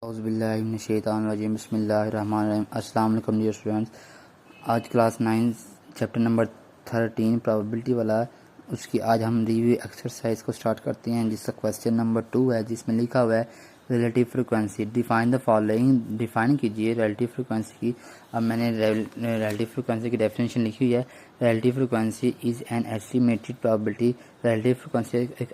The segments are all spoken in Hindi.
औज़ुबिल्लाहिमिनश्शैतानिर्रजीम बिस्मिल्लाहिर्रहमानिर्रहीम। अस्सलाम वालेकुम डियर स्टूडेंट्स। आज क्लास 9 चैप्टर नंबर 13 प्रोबेबिलिटी वाला उसकी आज हम रिव्यू एक्सरसाइज को स्टार्ट करते हैं, जिसका क्वेश्चन नंबर 2 है, जिसमें लिखा हुआ है relative frequency. Define the following, define कीजिए रिलेटिव फ्रिक्वेंसी की। अब मैंने रिलेटिव फ्रिक्वेंसी की डेफिनेशन लिखी हुई है। Relative frequency is an estimated probability. Relative frequency एक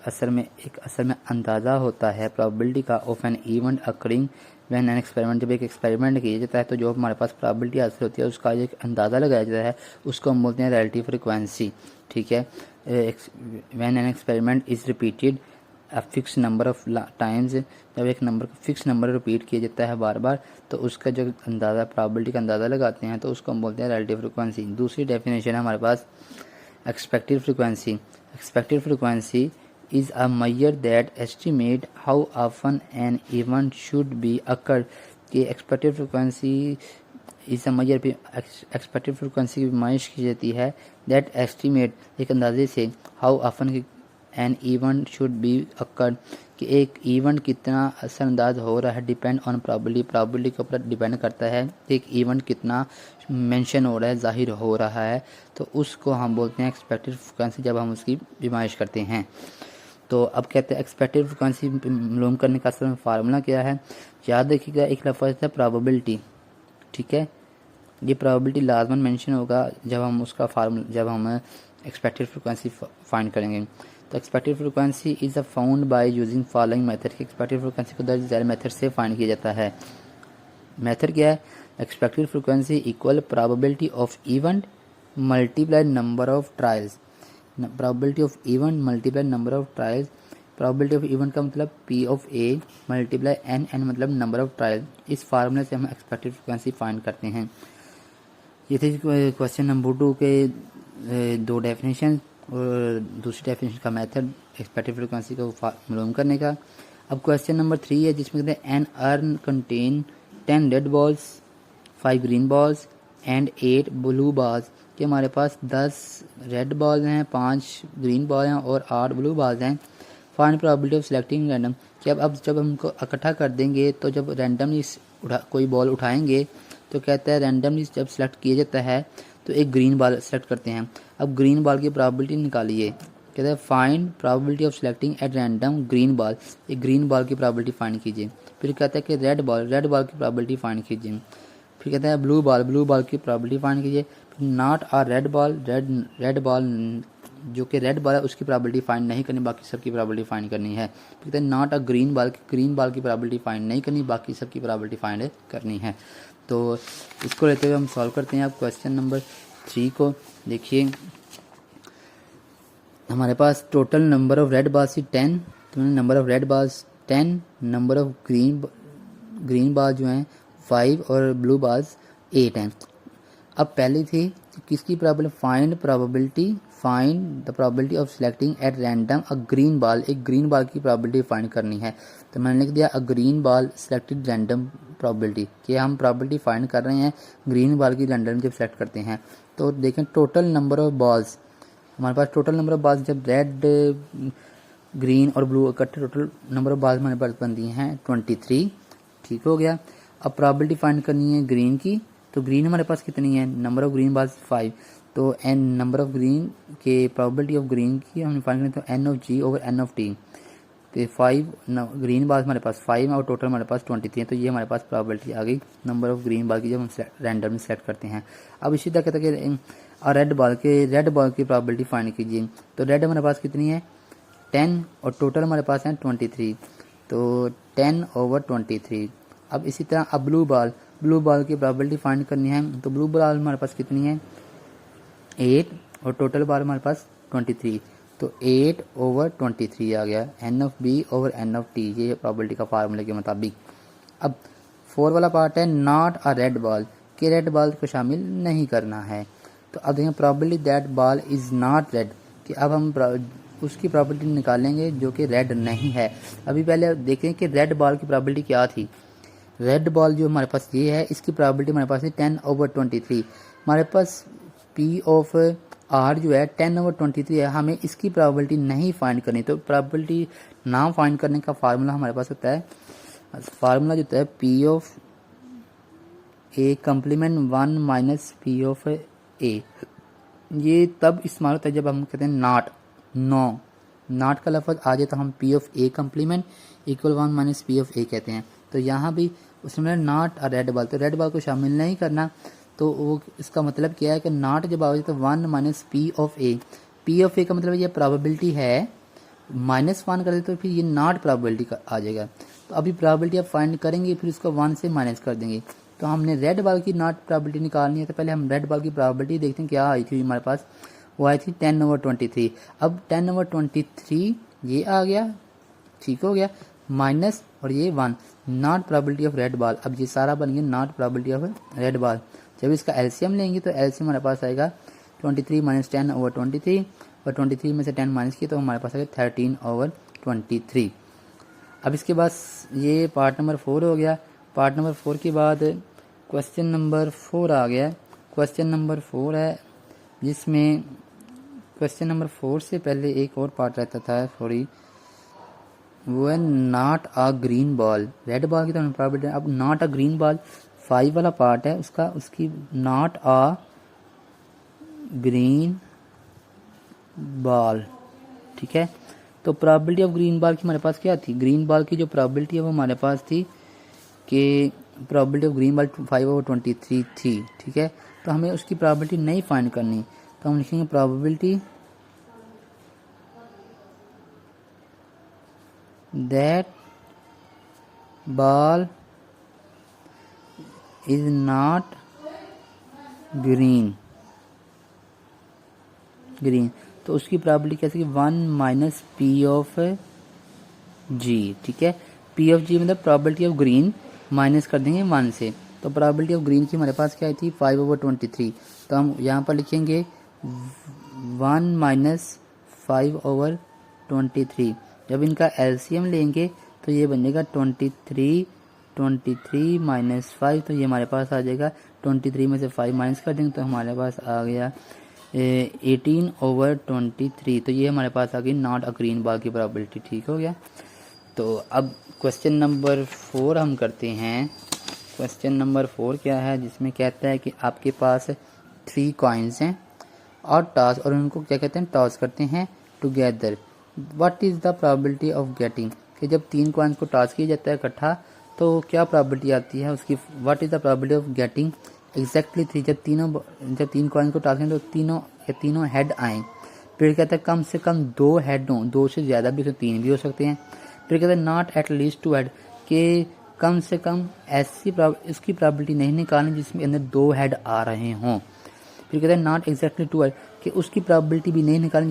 असल में अंदाज़ा होता है प्रोबेबिलिटी का of an event occurring when an experiment. जब एक एक्सपेरिमेंट किया जाता है तो जो हमारे पास प्रोबेबिलिटी हासिल होती है उसका एक अंदाज़ा लगाया जाता है, उसको हम बोलते हैं रिलेटिव फ्रिक्वेंसी। ठीक है। When an experiment is repeated fix number of times, जब एक नंबर को फिक्स नंबर रिपीट किया जाता है बार बार, तो उसका जो अंदाज़ा प्रोबेबिलिटी का अंदाज़ा लगाते हैं तो उसको हम बोलते हैं रिलेटिव फ्रिक्वेंसी। दूसरी डेफिनेशन है हमारे पास expected frequency. Expected frequency is a measure that estimate how often an event should be occurred। कि expected frequency is a measure पे expected frequency की नुमाइश की जाती है that estimate एक अंदाजे से how often an event should be occurred कि एक इवेंट कितना असरअंदाज हो रहा है, डिपेंड ऑन प्रोबेबिलिटी के ऊपर डिपेंड करता है कि एक इवेंट कितना मेंशन हो रहा है, जाहिर हो रहा है, तो उसको हम बोलते हैं एक्सपेक्टेड फ्रिक्वेंसी जब हम उसकी नुमाइश करते हैं। तो अब कहते हैं एक्सपेक्टेड फ्रिक्वेंसी मालूम करने का असल में फार्मूला क्या है। याद रखिएगा, एक लफ्ज़ है प्रोबेबिलिटी। ठीक है, ये प्रोबेबिलिटी लाजमन मेंशन होगा जब हम उसका फार्मूला, जब हम एक्सपेक्टेड फ्रिक्वेंसी फाइंड करेंगे। तो expected frequency is a found by using following method. की एक्सपेक्टेड फ्रिक्वेंसी को दर्ज झैल मेथड से फाइंड किया जाता है। मेथड क्या है? Expected frequency equal probability of event multiply number of trials. Probability of event multiply number of trials. Probability of event का मतलब P of A multiply N, N मतलब नंबर ऑफ ट्रायल। इस फार्मूले से हम एक्सपेक्टेड फ्रिक्वेंसी फाइंड करते हैं। ये थे क्वेश्चन नंबर 2 के दो डेफिनेशन और दूसरी डेफिनेशन का मेथड एक्सपेक्टेड फ्रिक्वेंसी को मालूम करने का। अब क्वेश्चन नंबर 3 है, जिसमें कहते हैं an urn contain 10 red balls 5 green balls and 8 blue balls. कि हमारे पास 10 रेड बॉल हैं, 5 ग्रीन बॉल हैं और 8 ब्लू बॉल्स हैं। Find probability of selecting random. कि अब जब हम इनको इकट्ठा कर देंगे तो जब रैंडमली कोई बॉल उठाएंगे तो कहता है रैंडमली जब सेलेक्ट किया जाता है तो एक ग्रीन बॉल सेलेक्ट करते हैं। अब ग्रीन बॉल की प्रोबेबिलिटी निकालिए। कहता है find probability of selecting at random green ball. एक ग्रीन बॉल की प्रोबेबिलिटी फाइंड कीजिए। फिर कहता है कि रेड बॉल की प्रोबेबिलिटी फाइंड कीजिए। फिर कहता है ब्लू बॉल की प्रोबेबिलिटी फाइंड कीजिए। नॉट आ रेड बॉल जो कि रेड बॉल है उसकी प्रोबेबिलिटी फाइंड नहीं करनी, बाकी सबकी प्रोबेबिलिटी फाइंड करनी है। फिर कहते हैं नॉट अ ग्रीन बॉल की प्रोबेबिलिटी फाइंड नहीं करनी, बाकी सबकी प्रोबेबिलिटी फाइंड करनी है। तो इसको लेते हुए हम सॉल्व करते हैं। अब क्वेश्चन नंबर 3 को देखिए। हमारे पास total number of red balls 10, तो number of red balls 10, number of green ball जो हैं 5 और ब्लू बॉल्स 8 हैं। अब पहली थी किसकी probability, find the probability of selecting at random a green ball. एक ग्रीन बॉल की प्रोबेबिलिटी फाइंड करनी है, तो मैंने लिख दिया a green ball selected random probability. कि हम प्रोबेबिलिटी फाइंड कर रहे हैं ग्रीन बॉल की रैंडम जब सेलेक्ट करते हैं। तो देखें टोटल नंबर ऑफ बॉल्स, हमारे पास टोटल नंबर ऑफ बॉल्स जब रेड ग्रीन और ब्लू इकट्ठे टोटल नंबर ऑफ बॉल्स हमारे पास बनती हैं 23। ठीक हो गया। अब प्रोबेबिलिटी फाइंड करनी है ग्रीन की, तो ग्रीन हमारे पास कितनी है, नंबर ऑफ ग्रीन बॉल्स 5, तो एन नंबर ऑफ ग्रीन के प्रोबेबिलिटी ऑफ ग्रीन की हमने फाइंड करनी, तो N of G over N of T. तो 5 ग्रीन बॉल्स हमारे पास 5 है और टोटल हमारे पास 23 है, तो ये हमारे पास प्रोबेबिलिटी आ गई नंबर ऑफ ग्रीन बॉल की जब हम रैंडमली सेलेक्ट करते हैं। अब इसी तरह कहते हैं कि रेड बॉल की प्रोबेबिलिटी फाइंड कीजिए। तो रेड हमारे पास कितनी है 10 और टोटल हमारे पास है 23, तो 10 ओवर 23। अब इसी तरह अब ब्लू बॉल की प्रोबेबिलिटी फाइंड करनी है, तो ब्लू बॉल हमारे पास कितनी है 8 और टोटल बॉल हमारे पास 23, तो 8 ओवर 23 आ गया। N of B over N of T, ये प्रोबेबिलिटी का फार्मूले के मुताबिक। अब 4 वाला पार्ट है नॉट अ रेड बॉल, कि रेड बॉल को शामिल नहीं करना है। तो अब देखें probability that ball is not red, कि अब हम उसकी प्रोबेबिलिटी निकालेंगे जो कि रेड नहीं है। अभी पहले देखें कि रेड बॉल की प्रोबेबिलिटी क्या थी। रेड बॉल जो हमारे पास ये है इसकी प्रोबेबिलिटी हमारे पास है 10 ओवर 23। हमारे पास पी ऑफ आर जो है 10 ओवर 23 है, हमें इसकी प्रोबेबिलिटी नहीं फाइंड करनी। तो प्रोबेबिलिटी ना फाइंड करने का फार्मूला हमारे पास होता है फार्मूला जो होता है P of A complement 1 minus P of A, ये तब इस्तेमाल होता है जब हम कहते हैं नॉट का लफ्ज़ आ जाए तो हम P of A complement equal 1 minus P of A कहते हैं। तो यहाँ भी उसमें नॉट और रेड बॉल, तो रेड बॉल को शामिल नहीं करना, तो वो इसका मतलब क्या है कि नॉट जब आ जाए तो 1 minus P of A, P of A का मतलब ये प्रोबेबिलिटी है, -1 कर दे तो फिर ये नॉट प्रोबेबिलिटी का आ जाएगा। तो अभी प्रोबेबिलिटी आप फाइंड करेंगे, फिर उसको 1 से माइनस कर देंगे। तो हमने रेड बॉल की नॉट प्रोबेबिलिटी निकालनी है, तो पहले हम रेड बॉल की प्रोबेबिलिटी देखते हैं क्या आई थी हमारे पास। वो आई थी 10/23। अब 10/23 ये आ गया, ठीक हो गया, माइनस और ये 1 not probability of red ball. अब ये सारा बन गया not probability of red ball. जब इसका एलसीएम लेंगे तो एलसीएम हमारे पास आएगा 23 माइनस 10/23, और 23 में से 10 माइनस किया तो हमारे पास आएगा 13/23। अब इसके बाद ये पार्ट नंबर 4 हो गया। पार्ट नंबर 4 के बाद क्वेश्चन नंबर 4 आ गया। क्वेश्चन नंबर 4 है जिसमें क्वेश्चन नंबर 4 से पहले एक और पार्ट रहता था, सॉरी, वो है not a green ball. Red ball की तो प्रोबेबिलिटी, अब नॉट अ ग्रीन बॉल 5 वाला पार्ट है उसकी नॉट अ ग्रीन बॉल, ठीक है। तो प्रोबेबिलिटी ऑफ ग्रीन बॉल की हमारे पास क्या थी, ग्रीन बॉल की जो प्रोबेबिलिटी है वो हमारे पास थी कि प्रोबेबिलिटी ऑफ ग्रीन बॉल 5/23 थी, ठीक है। तो हमें उसकी प्रोबेबिलिटी नहीं फाइंड करनी, तो हम लिखेंगे probability that ball is not green, तो उसकी प्रोबेबिलिटी कैसे कि 1 माइनस पी ऑफ जी, ठीक है। पी ऑफ जी मतलब प्रोबेबिलिटी ऑफ ग्रीन माइनस कर देंगे 1 से, तो प्रोबेबिलिटी ऑफ ग्रीन की हमारे पास क्या थी 5/23। तो हम यहाँ पर लिखेंगे 1 माइनस 5/23। जब इनका एलसीएम लेंगे तो ये बन जाएगा 23 माइनस 5, तो ये हमारे पास आ जाएगा 23 में से 5 माइनस कर देंगे तो हमारे पास आ गया 18/23। तो ये हमारे पास आ गई नॉट अ ग्रीन बॉल की प्रोबेबिलिटी, ठीक हो गया। तो अब क्वेश्चन नंबर 4 हम करते हैं। क्वेश्चन नंबर 4 क्या है, जिसमें कहता है कि आपके पास 3 कॉइन्स हैं और टॉस, और उनको क्या कहते हैं, टॉस करते हैं together. What is the probability of getting, कि जब 3 कॉइन्स को टॉस किया जाता है इकट्ठा तो क्या प्रोबेबिलिटी आती है उसकी, what is the probability of getting exactly 3, जब 3 कॉइन को टॉस करें तो तीनों हेड आए। फिर कहते हैं कम से कम 2 हेड हों, 2 से ज़्यादा भी हो सकते, 3 भी हो सकते हैं। फिर कहते हैं नॉट एट लीस्ट 2 हेड, कि कम से कम ऐसी इसकी प्रोबेबिलिटी नहीं निकालनी जिसमें अंदर 2 हेड आ रहे हों। फिर कहते हैं नॉट एग्जैक्टली 2 हेड, कि उसकी प्रोबेबिलिटी भी नहीं निकालनी